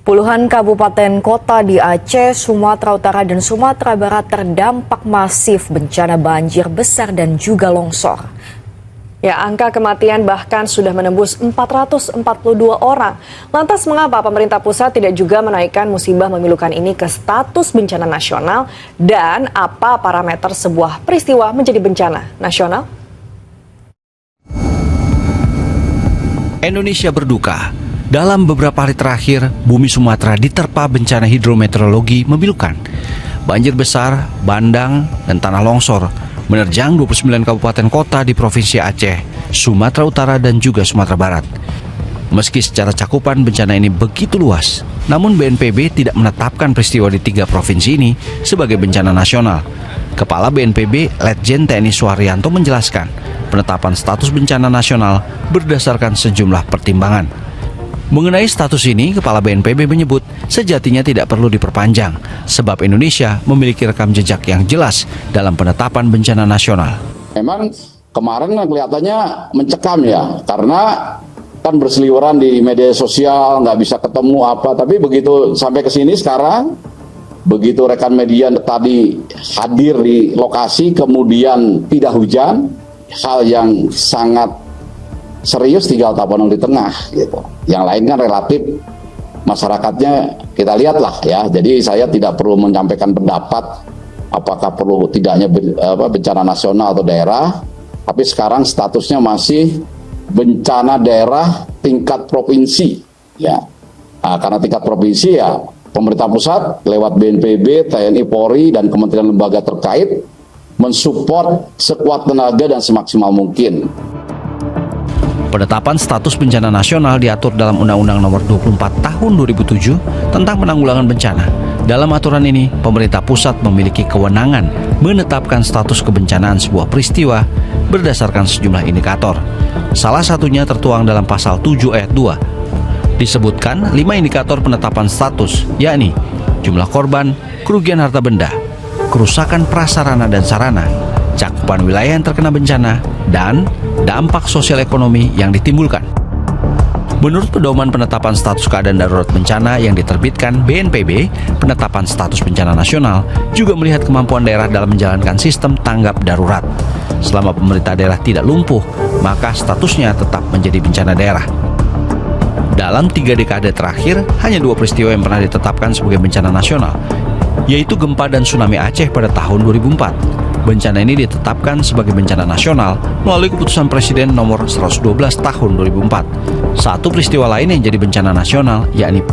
Puluhan kabupaten kota di Aceh, Sumatera Utara, dan Sumatera Barat terdampak masif bencana banjir besar dan juga longsor. Ya, angka kematian bahkan sudah menembus 442 orang. Lantas mengapa pemerintah pusat tidak juga menaikkan musibah memilukan ini ke status bencana nasional? Dan apa parameter sebuah peristiwa menjadi bencana nasional? Indonesia berduka. Dalam beberapa hari terakhir, bumi Sumatera diterpa bencana hidrometeorologi memilukan. Banjir besar, bandang, dan tanah longsor menerjang 29 kabupaten kota di Provinsi Aceh, Sumatera Utara, dan juga Sumatera Barat. Meski secara cakupan bencana ini begitu luas, namun BNPB tidak menetapkan peristiwa di 3 provinsi ini sebagai bencana nasional. Kepala BNPB, Letjen TNI Suharyanto menjelaskan, penetapan status bencana nasional berdasarkan sejumlah pertimbangan. Mengenai status ini, Kepala BNPB menyebut sejatinya tidak perlu diperpanjang, sebab Indonesia memiliki rekam jejak yang jelas dalam penetapan bencana nasional. Memang kemarin kelihatannya mencekam ya, karena kan berseliweran di media sosial, nggak bisa ketemu apa, tapi begitu sampai ke sini sekarang, begitu rekan media tadi hadir di lokasi, kemudian tidak hujan, hal yang sangat serius tinggal Tapanuli Tengah gitu. Yang lain kan relatif masyarakatnya kita lihatlah ya. Jadi saya tidak perlu menyampaikan pendapat apakah perlu tidaknya bencana nasional atau daerah, tapi sekarang statusnya masih bencana daerah tingkat provinsi ya. Nah, karena tingkat provinsi ya pemerintah pusat lewat BNPB, TNI, Polri, dan kementerian lembaga terkait mensupport sekuat tenaga dan semaksimal mungkin. Penetapan status bencana nasional diatur dalam Undang-Undang Nomor 24 Tahun 2007 tentang penanggulangan bencana. Dalam aturan ini, pemerintah pusat memiliki kewenangan menetapkan status kebencanaan sebuah peristiwa berdasarkan sejumlah indikator. Salah satunya tertuang dalam pasal 7 ayat 2. Disebutkan 5 indikator penetapan status, yakni jumlah korban, kerugian harta benda, kerusakan prasarana dan sarana, cakupan wilayah yang terkena bencana, dan dampak sosial ekonomi yang ditimbulkan. Menurut pedoman penetapan status keadaan darurat bencana yang diterbitkan BNPB, penetapan status bencana nasional juga melihat kemampuan daerah dalam menjalankan sistem tanggap darurat. Selama pemerintah daerah tidak lumpuh, maka statusnya tetap menjadi bencana daerah. Dalam 3 dekade terakhir, hanya 2 peristiwa yang pernah ditetapkan sebagai bencana nasional, yaitu gempa dan tsunami Aceh pada tahun 2004. Bencana ini ditetapkan sebagai bencana nasional melalui keputusan Presiden nomor 112 tahun 2004. Satu peristiwa lain yang jadi bencana nasional, yakni